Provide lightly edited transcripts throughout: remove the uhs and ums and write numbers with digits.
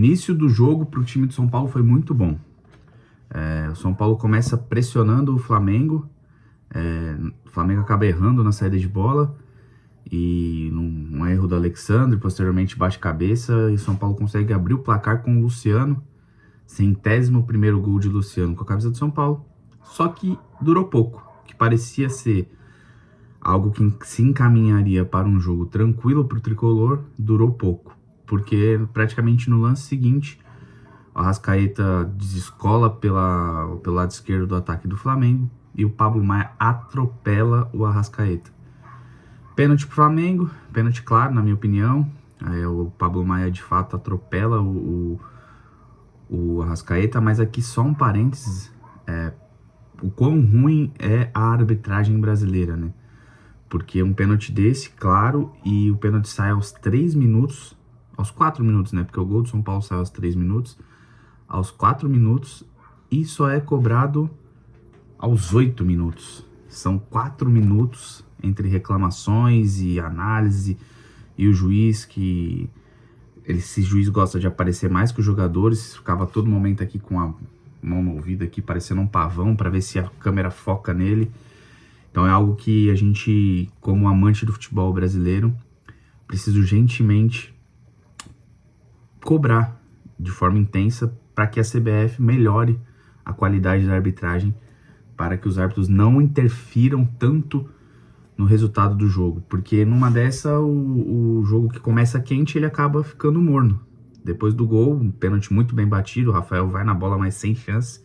O início do jogo para o time de São Paulo foi muito bom. O São Paulo começa pressionando o Flamengo. O Flamengo acaba errando na saída de bola. E num erro do Alexandre, posteriormente bate cabeça. E o São Paulo consegue abrir o placar com o Luciano. 101º gol de Luciano com a camisa do São Paulo. Só que durou pouco. Que parecia ser algo que se encaminharia para um jogo tranquilo para o Tricolor, durou pouco. Porque praticamente no lance seguinte, o Arrascaeta desescola pelo lado esquerdo do ataque do Flamengo e o Pablo Maia atropela o Arrascaeta. Pênalti pro Flamengo, pênalti claro, na minha opinião. O Pablo Maia de fato atropela o Arrascaeta, mas aqui só um parênteses, o quão ruim é a arbitragem brasileira, né? Porque um pênalti desse, claro, e o pênalti sai aos 3 minutos, aos 4 minutos, né? Porque o gol do São Paulo sai aos 3 minutos, aos 4 minutos, e só é cobrado aos 8 minutos. São 4 minutos entre reclamações e análise, e o juiz que... Esse juiz gosta de aparecer mais que os jogadores, ficava a todo momento aqui com a mão no ouvido aqui, parecendo um pavão, para ver se a câmera foca nele. Então é algo que a gente, como amante do futebol brasileiro, precisa urgentemente cobrar de forma intensa para que a CBF melhore a qualidade da arbitragem, para que os árbitros não interfiram tanto no resultado do jogo. Porque numa dessa, o jogo que começa quente, ele acaba ficando morno. Depois do gol, um pênalti muito bem batido, o Rafael vai na bola, mas sem chance.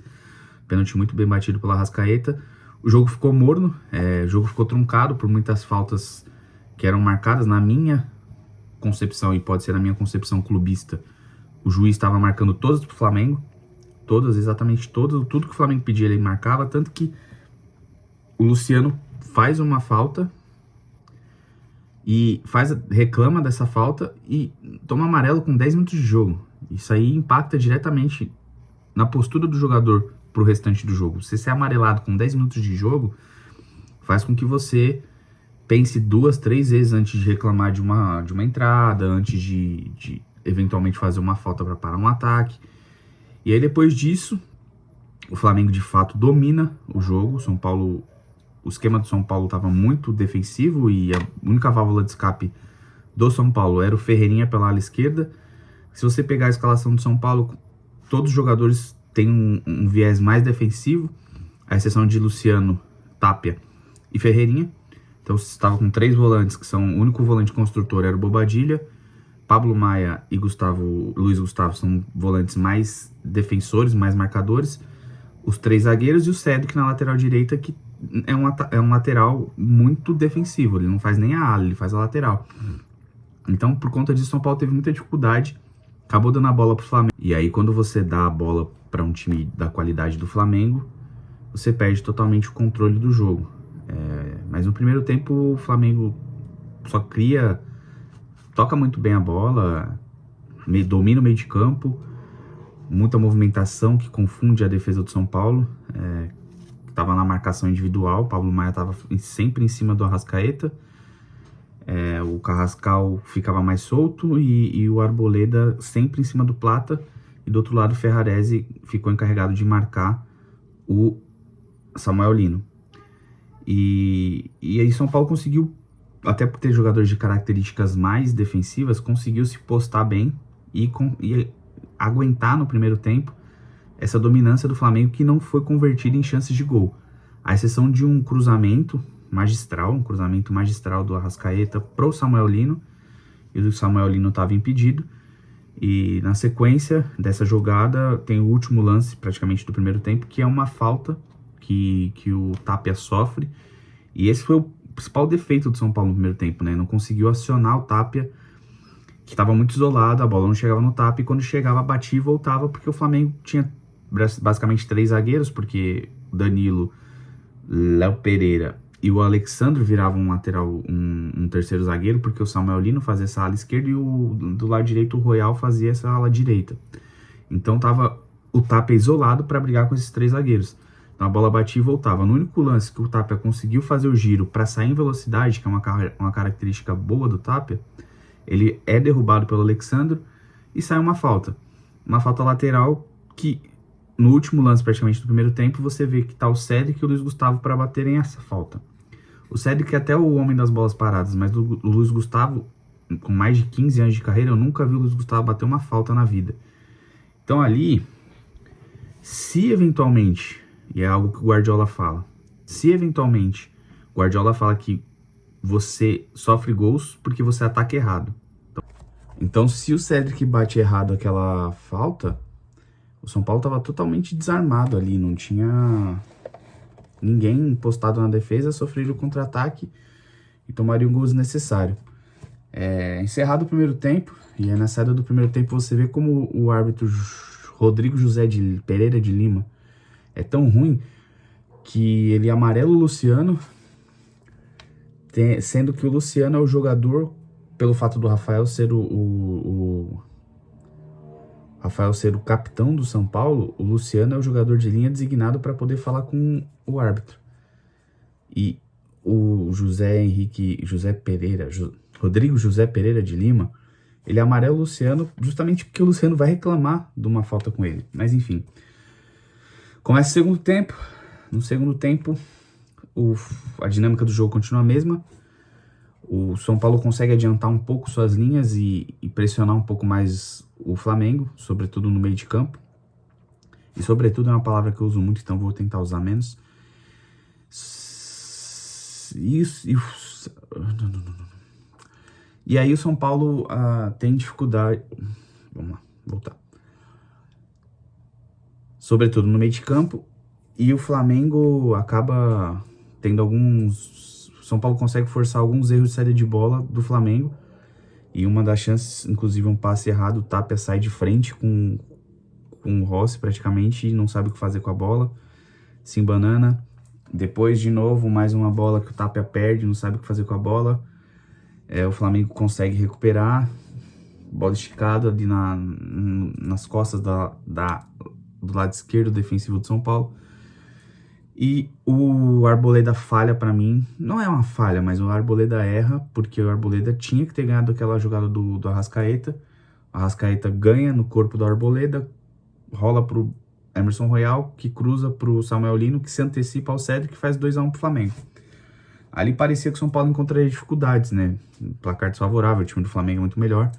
Pênalti muito bem batido pela Arrascaeta. O jogo ficou morno, o jogo ficou truncado por muitas faltas que eram marcadas. Na minha concepção, e pode ser na minha concepção clubista, o juiz estava marcando todas pro Flamengo, todas, exatamente todas, tudo que o Flamengo pedia ele marcava, tanto que o Luciano faz uma falta e reclama dessa falta e toma amarelo com 10 minutos de jogo. Isso aí impacta diretamente na postura do jogador pro restante do jogo. Você ser amarelado com 10 minutos de jogo faz com que você pense 2, 3 vezes antes de reclamar de uma entrada, antes de eventualmente fazer uma falta para parar um ataque. E aí depois disso, o Flamengo de fato domina o jogo. O esquema do São Paulo estava muito defensivo e a única válvula de escape do São Paulo era o Ferreirinha pela ala esquerda. Se você pegar a escalação do São Paulo, todos os jogadores têm um viés mais defensivo, à exceção de Luciano, Tapia e Ferreirinha. Então você estava com 3 volantes, que são o único volante construtor era o Bobadilla, Pablo Maia e Luiz Gustavo são volantes mais defensores, mais marcadores, os 3 zagueiros e o Cedric na lateral direita, que é um lateral muito defensivo, ele não faz nem a ala, ele faz a lateral. Então, por conta disso, São Paulo teve muita dificuldade, acabou dando a bola pro Flamengo. E aí, quando você dá a bola para um time da qualidade do Flamengo, você perde totalmente o controle do jogo. Mas no primeiro tempo, o Flamengo só toca muito bem a bola, domina o meio de campo, muita movimentação que confunde a defesa do São Paulo. Estava na marcação individual, o Pablo Maia estava sempre em cima do Arrascaeta, o Carrascal ficava mais solto e o Arboleda sempre em cima do Plata, e do outro lado o Ferraresi ficou encarregado de marcar o Samuel Lino. E aí São Paulo conseguiu, até por ter jogadores de características mais defensivas, conseguiu se postar bem e aguentar no primeiro tempo essa dominância do Flamengo, que não foi convertida em chances de gol. À exceção de um cruzamento magistral do Arrascaeta pro Samuel Lino, e o Samuel Lino estava impedido. E na sequência dessa jogada tem o último lance praticamente do primeiro tempo, que é uma falta que o Tapia sofre. E esse foi o principal defeito do São Paulo no primeiro tempo, né? Não conseguiu acionar o Tapia, que estava muito isolado, a bola não chegava no Tapia, e quando chegava batia e voltava, porque o Flamengo tinha basicamente 3 zagueiros, porque o Danilo, Léo Pereira e o Alexandre viravam um lateral, um terceiro zagueiro, porque o Samuel Lino fazia essa ala esquerda e do lado direito o Royal fazia essa ala direita. Então tava o Tapia isolado para brigar com esses 3 zagueiros. Então a bola batia e voltava. No único lance que o Tapia conseguiu fazer o giro para sair em velocidade, que é uma característica boa do Tapia, ele é derrubado pelo Alexandre e sai uma falta. uma falta lateral que no último lance praticamente do primeiro tempo você vê que tá o Cédric e o Luiz Gustavo para baterem essa falta. O Cédric é até o homem das bolas paradas, mas o Luiz Gustavo, com mais de 15 anos de carreira, eu nunca vi o Luiz Gustavo bater uma falta na vida. Então ali, se eventualmente, e é algo que o Guardiola fala, se eventualmente o Guardiola fala que você sofre gols porque você ataca errado. Então se o Cédric bate errado aquela falta, o São Paulo estava totalmente desarmado ali, não tinha ninguém postado na defesa, sofreria o contra-ataque e tomaria um gol desnecessário. Encerrado o primeiro tempo, e na saída do primeiro tempo você vê como o árbitro Rodrigo José de Pereira de Lima é tão ruim que ele amarela o Luciano, sendo que o Luciano é o jogador, pelo fato do Rafael ser Rafael ser o capitão do São Paulo, o Luciano é o jogador de linha designado para poder falar com o árbitro. E o Rodrigo José Pereira de Lima, ele amarela o Luciano justamente porque o Luciano vai reclamar de uma falta com ele. Mas enfim, começa o segundo tempo. No segundo tempo, a dinâmica do jogo continua a mesma. O São Paulo consegue adiantar um pouco suas linhas e pressionar um pouco mais o Flamengo, sobretudo no meio de campo. E sobretudo é uma palavra que eu uso muito, então vou tentar usar menos. E aí o São Paulo tem dificuldade... Vamos lá, voltar. Sobretudo no meio de campo. E o Flamengo acaba tendo alguns... O São Paulo consegue forçar alguns erros de saída de bola do Flamengo. E uma das chances, inclusive um passe errado, o Tapia sai de frente com o Rossi praticamente e não sabe o que fazer com a bola. Se embanana. Depois, de novo, mais uma bola que o Tapia perde, não sabe o que fazer com a bola. O Flamengo consegue recuperar. Bola esticada ali nas costas do lado esquerdo defensivo do São Paulo. E o Arboleda falha pra mim. Não é uma falha, mas o Arboleda erra, porque o Arboleda tinha que ter ganhado aquela jogada do Arrascaeta. O Arrascaeta ganha no corpo do Arboleda, rola pro Emerson Royal, que cruza pro Samuel Lino, que se antecipa ao Cédric, que faz 2-1 pro Flamengo. Ali parecia que o São Paulo encontraria dificuldades, né? Placar desfavorável, o time do Flamengo é muito melhor.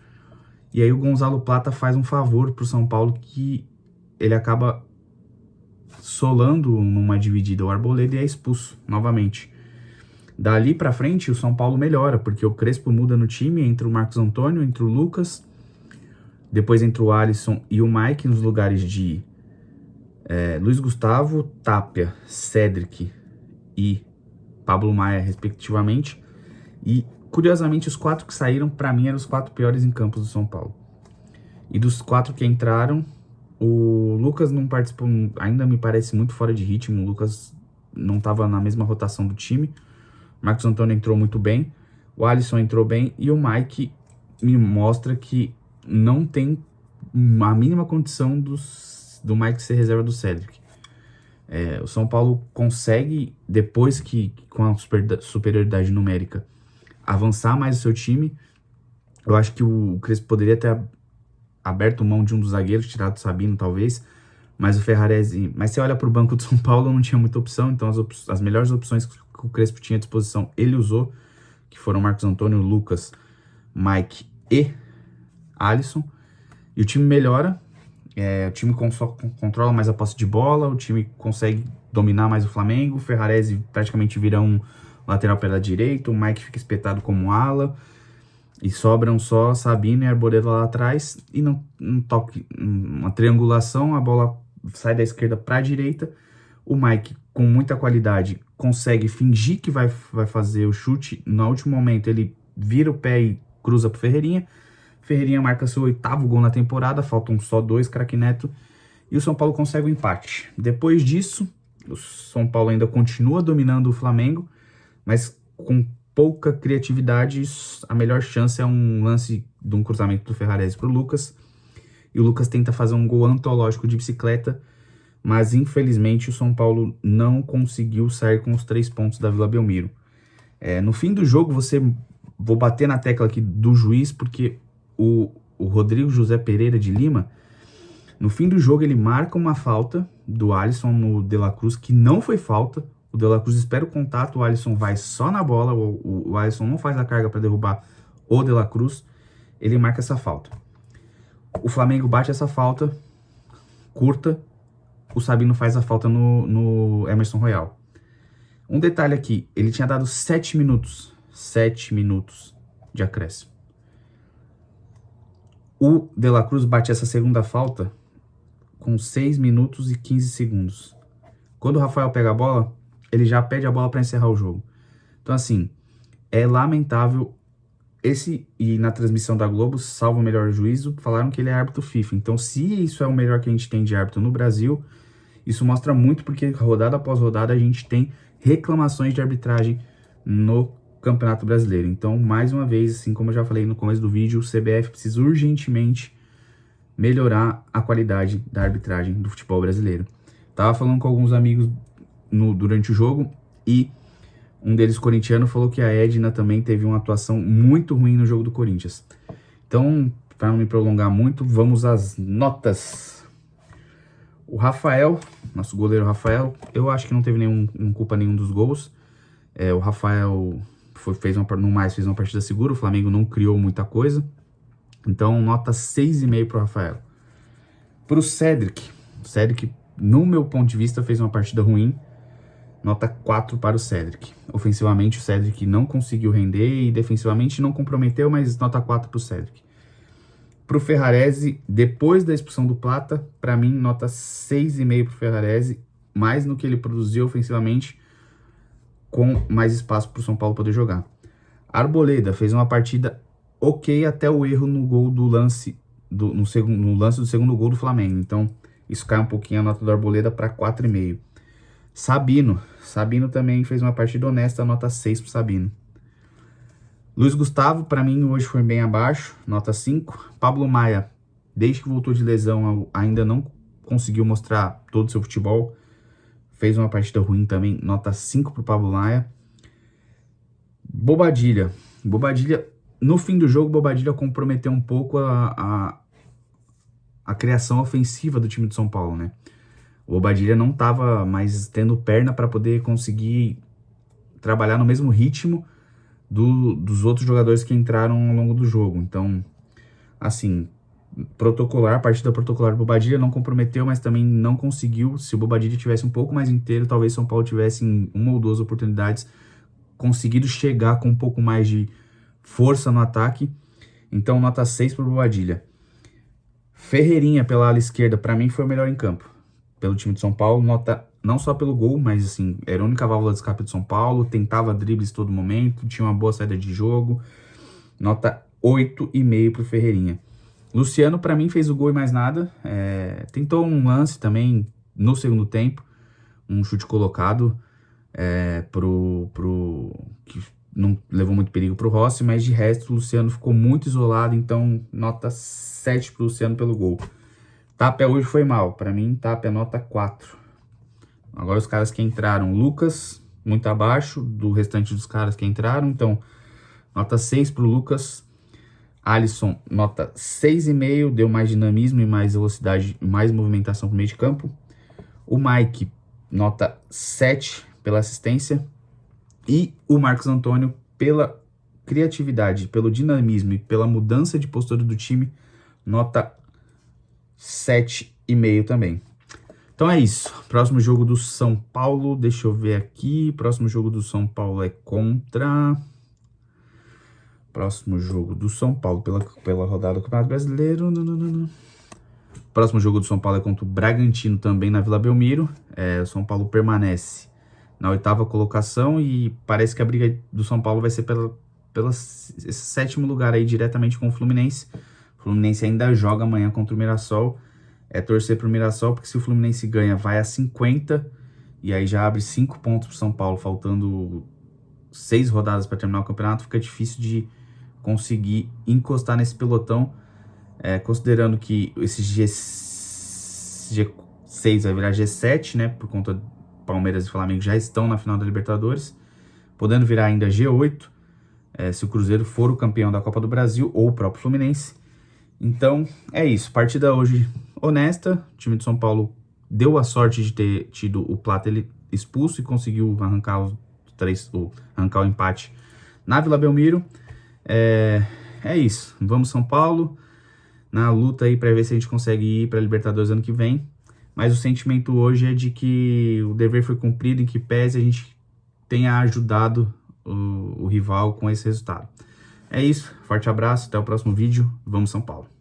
E aí o Gonzalo Plata faz um favor pro São Paulo, que ele acaba solando numa dividida o Arboleda e é expulso novamente. Dali pra frente o São Paulo melhora, porque o Crespo muda no time, entra o Marcos Antônio, entra o Lucas, depois entra o Alisson e o Mike nos lugares de Luiz Gustavo, Tapia, Cédric e Pablo Maia, respectivamente. E, curiosamente, os 4 que saíram, pra mim, eram os 4 piores em campos do São Paulo. E dos 4 que entraram, o Lucas não participou, ainda me parece muito fora de ritmo. O Lucas não estava na mesma rotação do time. O Marcos Antônio entrou muito bem, o Alisson entrou bem e o Mike me mostra que não tem a mínima condição do Mike ser reserva do Cédric. O São Paulo consegue, depois que com a superioridade numérica, avançar mais o seu time. Eu acho que o Crespo poderia ter aberto mão de um dos zagueiros, tirado o Sabino talvez, mas o Ferraresi... Mas você olha para o banco do São Paulo, não tinha muita opção, então as melhores opções que o Crespo tinha à disposição, ele usou, que foram Marcos Antônio, Lucas, Mike e Alisson, e o time melhora, o time controla mais a posse de bola, o time consegue dominar mais o Flamengo, o Ferraresi praticamente vira um lateral pela direita, o Mike fica espetado como ala, e sobram só Sabino e Arboleda lá atrás, e não toque, uma triangulação, a bola sai da esquerda para a direita, o Mike, com muita qualidade, consegue fingir que vai fazer o chute, no último momento ele vira o pé e cruza pro Ferreirinha marca seu 8º gol na temporada, faltam só 2, craque Neto, e o São Paulo consegue o empate. Depois disso, o São Paulo ainda continua dominando o Flamengo, mas com pouca criatividade. A melhor chance é um lance de um cruzamento do Ferraresi pro Lucas, e o Lucas tenta fazer um gol antológico de bicicleta, mas infelizmente o São Paulo não conseguiu sair com os 3 pontos da Vila Belmiro. No fim do jogo, vou bater na tecla aqui do juiz, porque o Rodrigo José Pereira de Lima, No fim do jogo, ele marca uma falta do Alisson no De La Cruz, que não foi falta. O De La Cruz espera o contato, o Alisson vai só na bola, o Alisson não faz a carga para derrubar o De La Cruz. Ele marca essa falta. O Flamengo bate essa falta, curta, o Sabino faz a falta no Emerson Royal. Um detalhe aqui, ele tinha dado 7 minutos de acréscimo. O De La Cruz bate essa segunda falta com 6 minutos e 15 segundos. Quando o Rafael pega a bola, ele já pede a bola para encerrar o jogo. Então, assim, é lamentável. E na transmissão da Globo, salvo o melhor juízo, falaram que ele é árbitro FIFA. Então, se isso é o melhor que a gente tem de árbitro no Brasil, isso mostra muito porque rodada após rodada a gente tem reclamações de arbitragem no Campeonato Brasileiro. Então, mais uma vez, assim como eu já falei no começo do vídeo, o CBF precisa urgentemente melhorar a qualidade da arbitragem do futebol brasileiro. Tava falando com alguns amigos durante o jogo e um deles, corintiano, falou que a Edna também teve uma atuação muito ruim no jogo do Corinthians. Então, para não me prolongar muito, vamos às notas. O Rafael, nosso goleiro Rafael, eu acho que não teve culpa nenhum dos gols. O Rafael fez uma partida segura, o Flamengo não criou muita coisa. Então, nota 6,5 para o Rafael. Para o Cedric, no meu ponto de vista, fez uma partida ruim. Nota 4 para o Cedric. Ofensivamente, o Cedric não conseguiu render e defensivamente não comprometeu, mas nota 4 para o Cedric. Para o Ferrarese, depois da expulsão do Plata, para mim, nota 6,5 para o Ferrarese, mais no que ele produziu ofensivamente, com mais espaço para o São Paulo poder jogar. Arboleda fez uma partida ok até o erro no gol no lance do segundo gol do Flamengo. Então, isso cai um pouquinho a nota do Arboleda para 4,5. Sabino também fez uma partida honesta, nota 6 pro Sabino. Luiz Gustavo, para mim, hoje foi bem abaixo, nota 5. Pablo Maia, desde que voltou de lesão, ainda não conseguiu mostrar todo o seu futebol. Fez uma partida ruim também, nota 5 pro Pablo Maia. Bobadilha, no fim do jogo, Bobadilha comprometeu um pouco a criação ofensiva do time de São Paulo, né? O Bobadilha não estava mais tendo perna para poder conseguir trabalhar no mesmo ritmo dos outros jogadores que entraram ao longo do jogo. Então, assim, partida protocolar do Bobadilha não comprometeu, mas também não conseguiu. Se o Bobadilha tivesse um pouco mais inteiro, talvez São Paulo tivesse em uma ou duas oportunidades conseguido chegar com um pouco mais de força no ataque. Então, nota 6 para o Bobadilha. Ferreirinha pela ala esquerda, para mim, foi o melhor em campo pelo time de São Paulo, nota não só pelo gol, mas assim, era a única válvula de escape de São Paulo, tentava dribles todo momento, tinha uma boa saída de jogo, nota 8,5 pro Ferreirinha. Luciano, para mim, fez o gol e mais nada, tentou um lance também no segundo tempo, um chute colocado, que não levou muito perigo pro Rossi, mas de resto, o Luciano ficou muito isolado, então nota 7 pro Luciano pelo gol. Tapia hoje foi mal. Para mim, Tapia nota 4. Agora os caras que entraram. Lucas, muito abaixo do restante dos caras que entraram. Então, nota 6 pro Lucas. Alisson, nota 6,5. Deu mais dinamismo e mais velocidade e mais movimentação pro meio de campo. O Mike, nota 7 pela assistência. E o Marcos Antônio, pela criatividade, pelo dinamismo e pela mudança de postura do time, nota 7,5 também. Então é isso. Próximo jogo do São Paulo, deixa eu ver aqui. Próximo jogo do São Paulo é contra... Próximo jogo do São Paulo pela rodada do Campeonato Brasileiro. Próximo jogo do São Paulo é contra o Bragantino, também na Vila Belmiro. O São Paulo permanece na 8ª colocação e parece que a briga do São Paulo vai ser pelo esse 7º lugar aí, diretamente com o Fluminense. O Fluminense ainda joga amanhã contra o Mirassol. É torcer pro Mirassol, porque se o Fluminense ganha, vai a 50. E aí já abre 5 pontos pro São Paulo, faltando 6 rodadas para terminar o campeonato. Fica difícil de conseguir encostar nesse pelotão. Considerando que esse G6 vai virar G7, né? Por conta do Palmeiras e Flamengo já estão na final da Libertadores. Podendo virar ainda G8. Se o Cruzeiro for o campeão da Copa do Brasil, ou o próprio Fluminense. Então, é isso. Partida hoje honesta. O time de São Paulo deu a sorte de ter tido o Plata expulso e conseguiu arrancar arrancar o empate na Vila Belmiro. É isso. Vamos São Paulo na luta aí para ver se a gente consegue ir para a Libertadores ano que vem. Mas o sentimento hoje é de que o dever foi cumprido, em que pese a gente tenha ajudado o rival com esse resultado. É isso. Forte abraço. Até o próximo vídeo. Vamos São Paulo.